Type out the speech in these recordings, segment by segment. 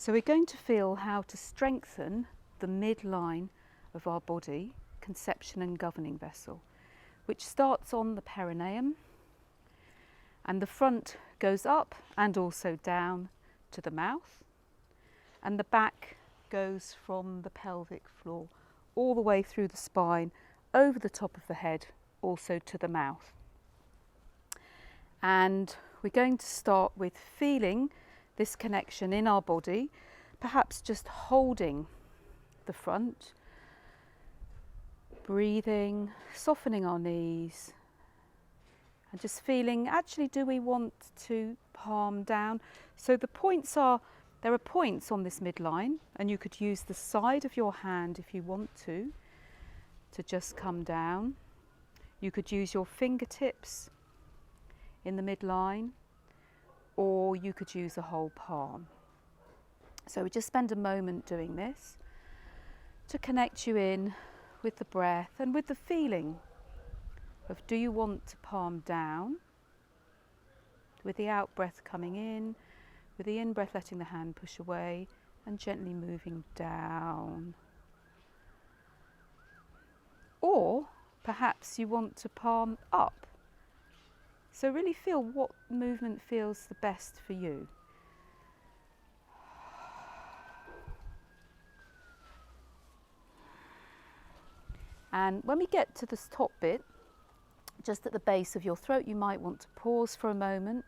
So we're going to feel how to strengthen the midline of our body, conception and governing vessel, which starts on the perineum, and the front goes up and also down to the mouth, and the back goes from the pelvic floor all the way through the spine, over the top of the head, also to the mouth. And we're going to start with feeling this connection in our body, perhaps just holding the front, breathing, softening our knees, and just feeling, actually, do we want to palm down? So the points are, there are points on this midline, and you could use the side of your hand if you want to just come down. You could use your fingertips in the midline, or you could use a whole palm. So we just spend a moment doing this to connect you in with the breath and with the feeling of, do you want to palm down, with the out breath coming in, with the in breath letting the hand push away and gently moving down. Or perhaps you want to palm up. So really feel what movement feels the best for you. And when we get to this top bit, just at the base of your throat, you might want to pause for a moment.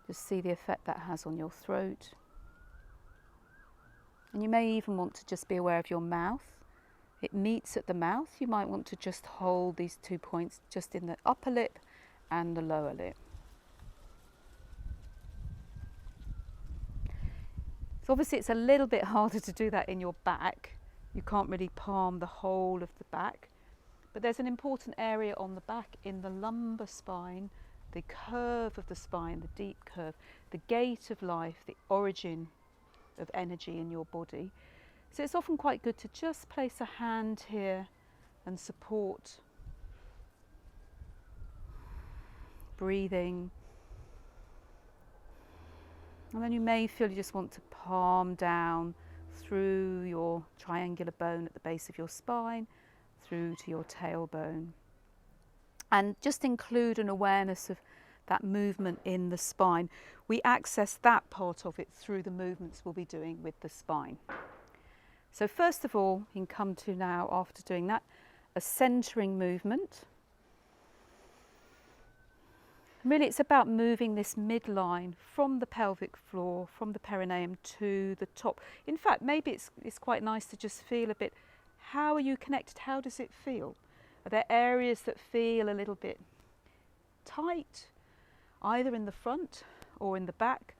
Just see the effect that has on your throat. And you may even want to just be aware of your mouth. It meets at the mouth. You might want to just hold these 2 points just in the upper lip and the lower lip. So obviously it's a little bit harder to do that in your back. You can't really palm the whole of the back. But there's an important area on the back in the lumbar spine, the curve of the spine, the deep curve, the gate of life, the origin of energy in your body. So it's often quite good to just place a hand here and support. Breathing. And then you may feel you just want to palm down through your triangular bone at the base of your spine, through to your tailbone. And just include an awareness of that movement in the spine. We access that part of it through the movements we'll be doing with the spine. So first of all, you can come to now, after doing that, a centering movement. Really, it's about moving this midline from the pelvic floor, from the perineum to the top. In fact, maybe it's quite nice to just feel a bit, how are you connected? How does it feel? Are there areas that feel a little bit tight, either in the front or in the back?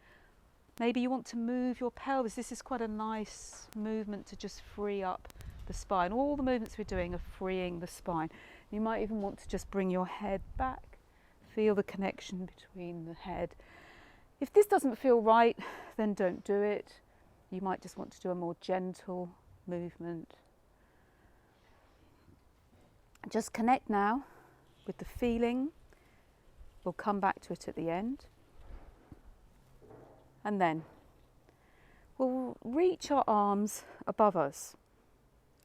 Maybe you want to move your pelvis. This is quite a nice movement to just free up the spine. All the movements we're doing are freeing the spine. You might even want to just bring your head back. Feel the connection between the head. If this doesn't feel right, then don't do it. You might just want to do a more gentle movement. Just connect now with the feeling. We'll come back to it at the end. And then we'll reach our arms above us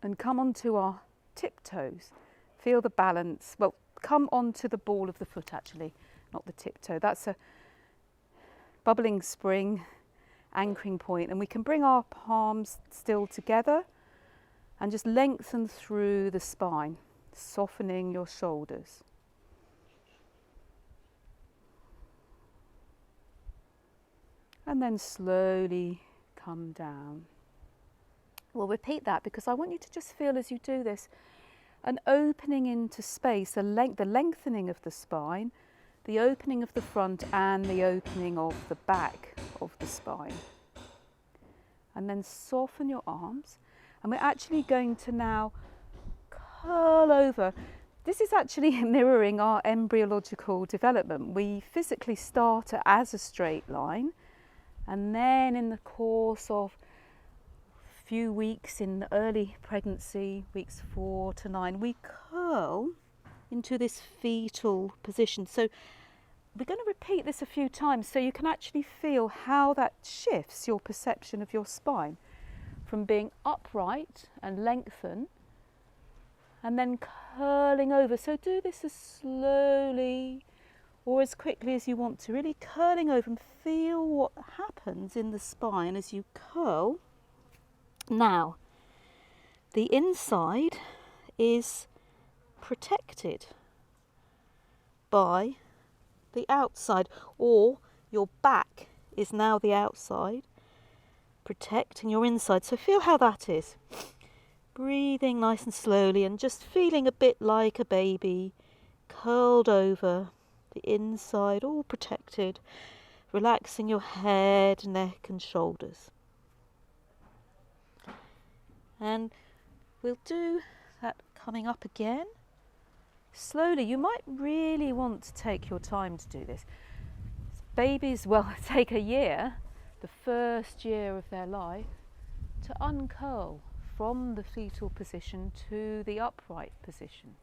and come onto our tiptoes. Feel the balance. Well, come onto the ball of the foot actually, not the tiptoe. That's a bubbling spring, anchoring point, and we can bring our palms still together and just lengthen through the spine, softening your shoulders. And then slowly come down. We'll repeat that because I want you to just feel as you do this an opening into space, the lengthening of the spine, the opening of the front and the opening of the back of the spine. And then soften your arms. And we're actually going to now curl over. This is actually mirroring our embryological development. We physically start as a straight line, and then in the course of a few weeks in early pregnancy, weeks 4 to 9, we curl into this fetal position. So we're going to repeat this a few times so you can actually feel how that shifts your perception of your spine from being upright and lengthen and then curling over. So do this as slowly or as quickly as you want to, really curling over, and feel what happens in the spine as you curl. Now, the inside is protected by the outside, or your back is now the outside, protecting your inside. So feel how that is. Breathing nice and slowly and just feeling a bit like a baby, curled over, the inside all protected, relaxing your head, neck and shoulders. And we'll do that coming up again. Slowly, you might really want to take your time to do this. Babies, well, take a year, the first year of their life, to uncurl from the fetal position to the upright position.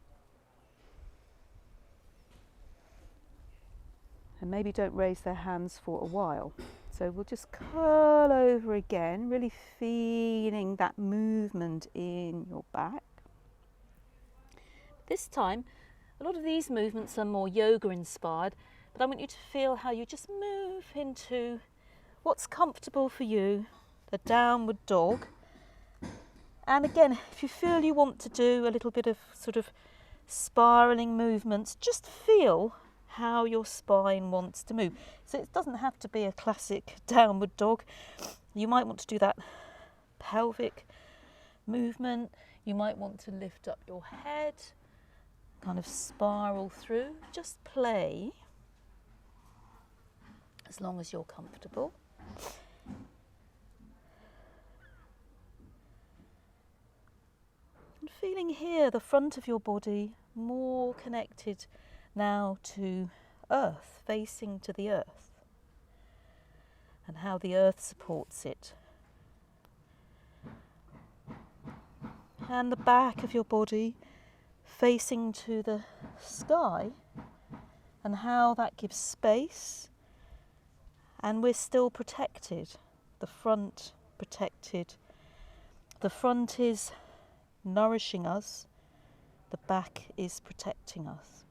And maybe don't raise their hands for a while. So we'll just curl over again, really feeling that movement in your back. This time, a lot of these movements are more yoga inspired, but I want you to feel how you just move into what's comfortable for you, the downward dog. And again, if you feel you want to do a little bit of sort of spiralling movements, just feel how your spine wants to move. So it doesn't have to be a classic downward dog. You might want to do that pelvic movement. You might want to lift up your head, kind of spiral through. Just play as long as you're comfortable. And feeling here the front of your body more connected now to earth, facing to the earth, and how the earth supports it. And the back of your body facing to the sky, and how that gives space, and we're still protected. The front protected. The front is nourishing us, the back is protecting us.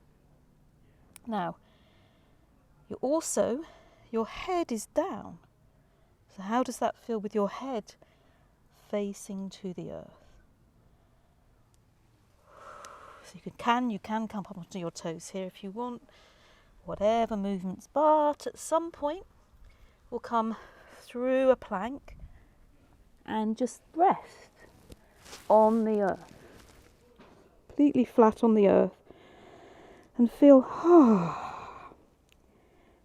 Now, your head is down. So how does that feel with your head facing to the earth? So you can come up onto your toes here if you want, whatever movements, but at some point we'll come through a plank and just rest on the earth, completely flat on the earth, and feel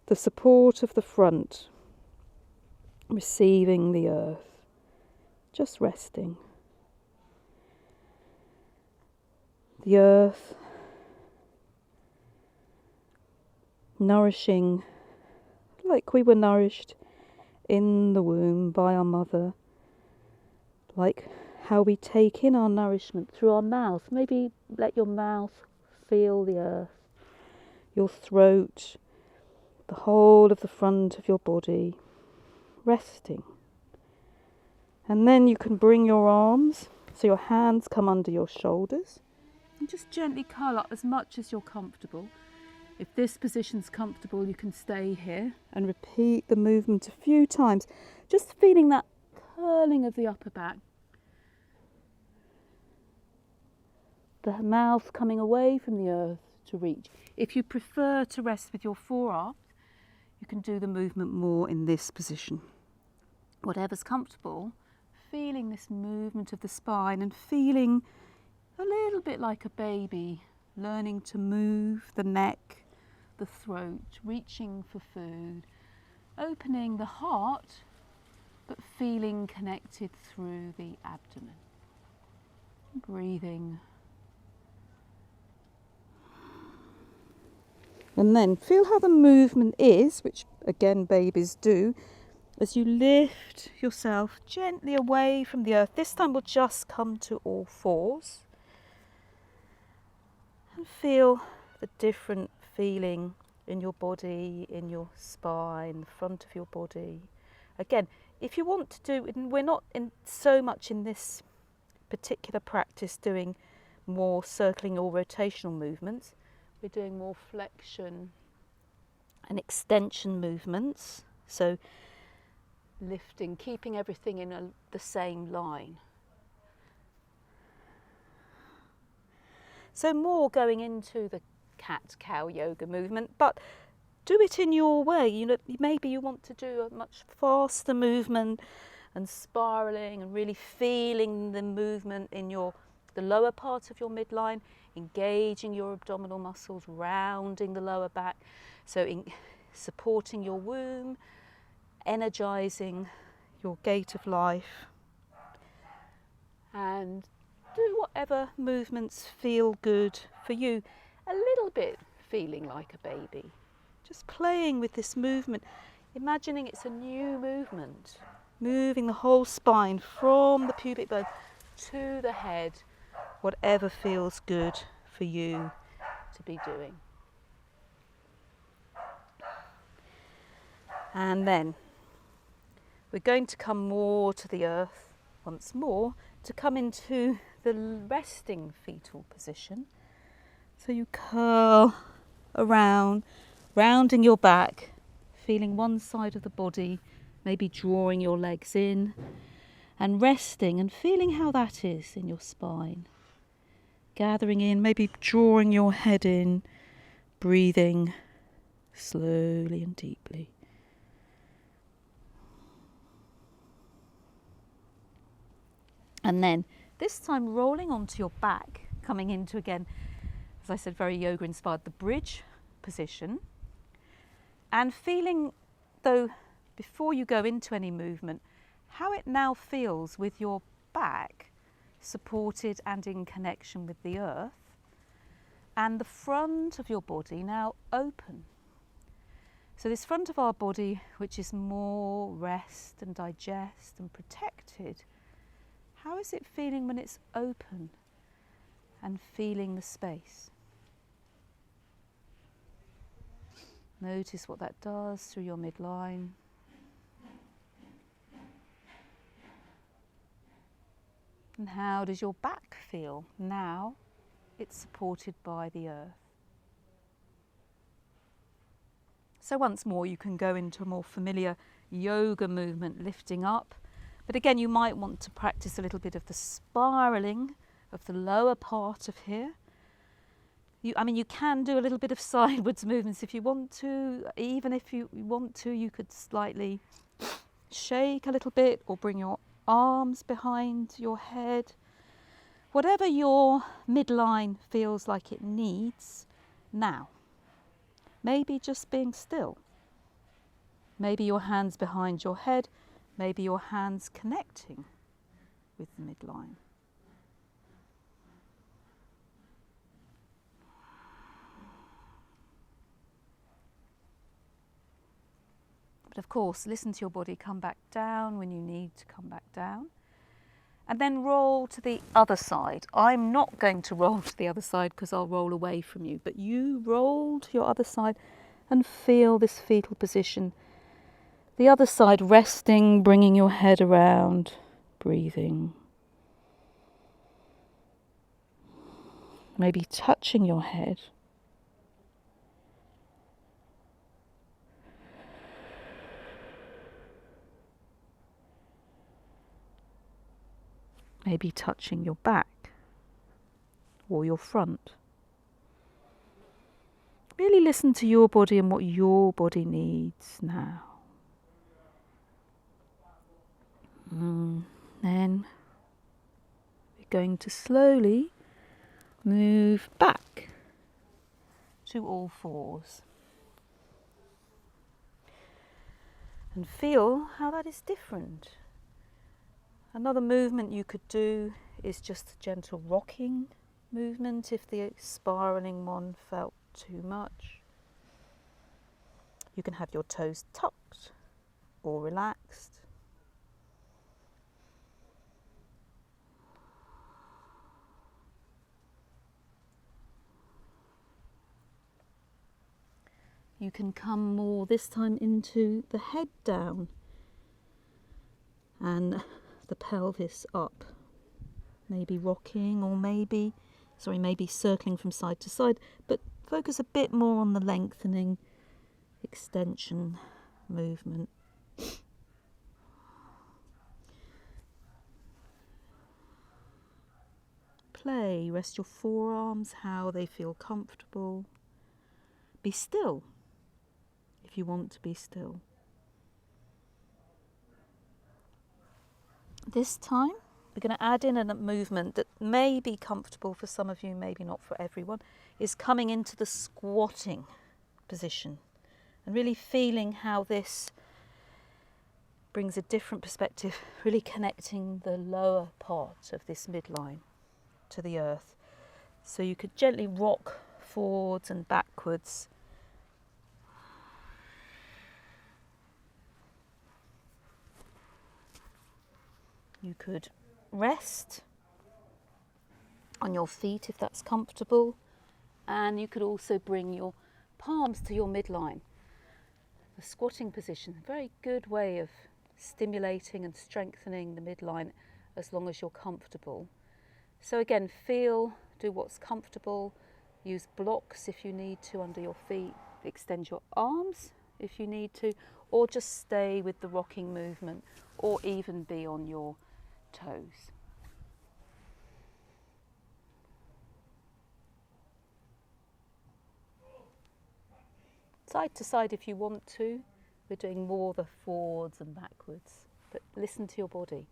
the support of the front, receiving the earth, just resting. The earth nourishing like we were nourished in the womb by our mother, like how we take in our nourishment through our mouth. Maybe let your mouth feel the earth, your throat, the whole of the front of your body, resting. And then you can bring your arms, so your hands come under your shoulders, and just gently curl up as much as you're comfortable. If this position's comfortable, you can stay here and repeat the movement a few times, just feeling that curling of the upper back. The mouth coming away from the earth to reach. If you prefer to rest with your forearms, you can do the movement more in this position. Whatever's comfortable, feeling this movement of the spine and feeling a little bit like a baby, learning to move the neck, the throat, reaching for food, opening the heart, but feeling connected through the abdomen. Breathing. And then feel how the movement is, which again babies do, as you lift yourself gently away from the earth. This time we'll just come to all fours and feel the different feeling in your body, in your spine, the front of your body. Again, if you want to do, we're not in so much in this particular practice doing more circling or rotational movements. We're doing more flexion and extension movements. So lifting, keeping everything in the same line. So more going into the cat-cow yoga movement, but do it in your way. You know, maybe you want to do a much faster movement and spiraling and really feeling the movement in the lower part of your midline, engaging your abdominal muscles, rounding the lower back, so supporting your womb, energizing your gate of life, and do whatever movements feel good for you. A little bit feeling like a baby, just playing with this movement, imagining it's a new movement, moving the whole spine from the pubic bone to the head, whatever feels good for you to be doing. And then we're going to come more to the earth once more, to come into the resting fetal position. So you curl around, rounding your back, feeling one side of the body, maybe drawing your legs in and resting and feeling how that is in your spine. Gathering in, maybe drawing your head in, breathing slowly and deeply. And then this time rolling onto your back, coming into, again, as I said, very yoga inspired, the bridge position. And feeling, though, before you go into any movement, how it now feels with your back supported and in connection with the earth, and the front of your body now open. So this front of our body, which is more rest and digest and protected, how is it feeling when it's open and feeling the space? Notice what that does through your midline. And how does your back feel now it's supported by the earth? So once more you can go into a more familiar yoga movement, lifting up. But again, you might want to practice a little bit of the spiraling of the lower part of here. You can do a little bit of sideways movements if you want to. Even if you want to, you could slightly shake a little bit or bring your arms behind your head. Whatever your midline feels like it needs now. Maybe just being still. Maybe your hands behind your head. Maybe your hands connecting with the midline. But of course, listen to your body, come back down when you need to come back down. And then roll to the other side. I'm not going to roll to the other side because I'll roll away from you, but you roll to your other side and feel this fetal position. The other side resting, bringing your head around, breathing. Maybe touching your head. Maybe touching your back or your front. Really listen to your body and what your body needs now. Then we're going to slowly move back to all fours. And feel how that is different. Another movement you could do is just a gentle rocking movement if the spiraling one felt too much. You can have your toes tucked or relaxed. you can come more this time into the head down and the pelvis up. Maybe rocking or maybe circling from side to side, but focus a bit more on the lengthening, extension movement. Play, rest your forearms how they feel comfortable. Be still if you want to be still. This time we're going to add in a movement that may be comfortable for some of you, maybe not for everyone, is coming into the squatting position and really feeling how this brings a different perspective, really connecting the lower part of this midline to the earth. So you could gently rock forwards and backwards. You could rest on your feet if that's comfortable, and you could also bring your palms to your midline. The squatting position, a very good way of stimulating and strengthening the midline as long as you're comfortable. So again, do what's comfortable, use blocks if you need to under your feet, extend your arms if you need to, or just stay with the rocking movement, or even be on your toes. Side to side if you want to. We're doing more the forwards and backwards, but listen to your body.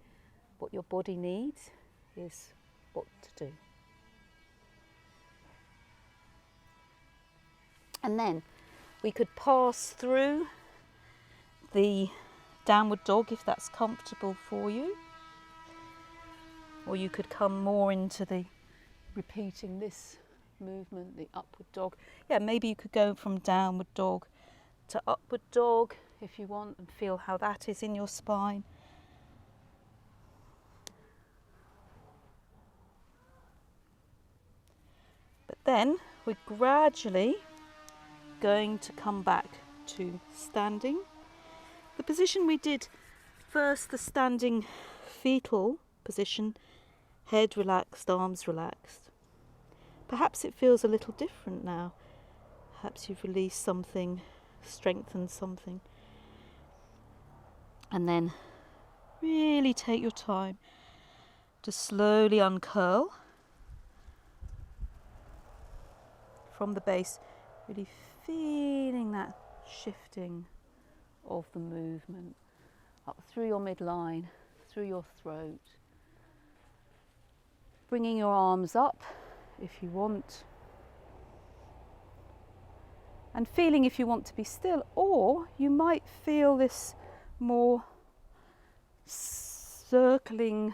What your body needs is what to do. And then we could pass through the downward dog if that's comfortable for you. Or you could come more into the repeating this movement, the upward dog. Yeah, maybe you could go from downward dog to upward dog if you want, and feel how that is in your spine. But then we're gradually going to come back to standing. The position we did first, the standing fetal position, head relaxed, arms relaxed. Perhaps it feels a little different now. Perhaps you've released something, strengthened something. And then really take your time to slowly uncurl from the base, really feeling that shifting of the movement up through your midline, through your throat. Bringing your arms up if you want, and feeling if you want to be still, or you might feel this more circling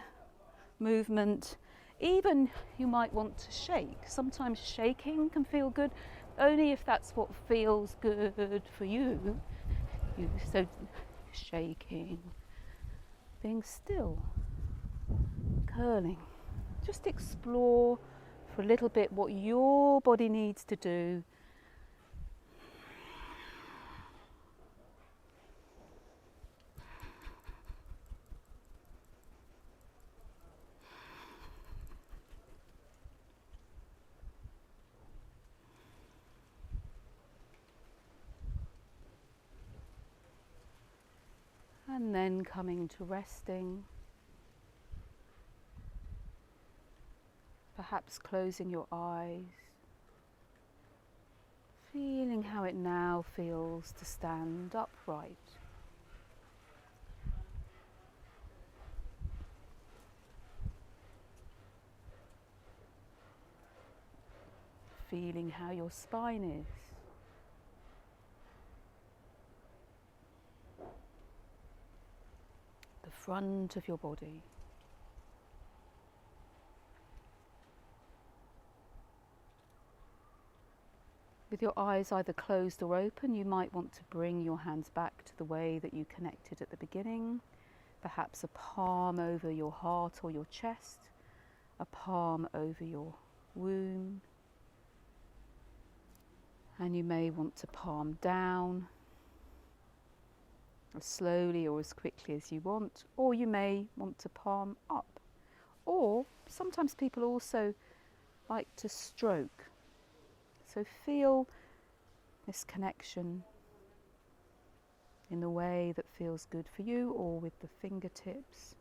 movement. Even you might want to shake. Sometimes shaking can feel good, only if that's what feels good for you. So shaking, being still, curling. Just explore for a little bit what your body needs to do. And then coming to resting. Perhaps closing your eyes. Feeling how it now feels to stand upright. Feeling how your spine is. The front of your body. With your eyes either closed or open, you might want to bring your hands back to the way that you connected at the beginning. Perhaps a palm over your heart or your chest, a palm over your womb, And you may want to palm down as slowly or as quickly as you want, or you may want to palm up. Or sometimes people also like to stroke. So feel this connection in the way that feels good for you, or with the fingertips.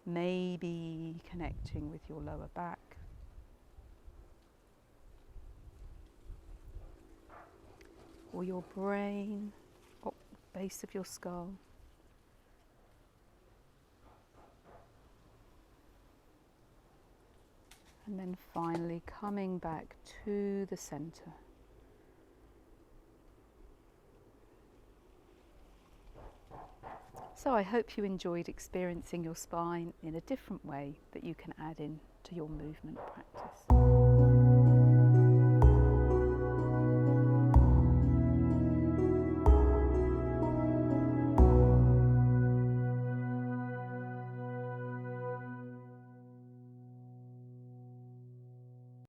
Maybe connecting with your lower back. Or your brain, or base of your skull. And then finally coming back to the center. So I hope you enjoyed experiencing your spine in a different way that you can add in to your movement practice.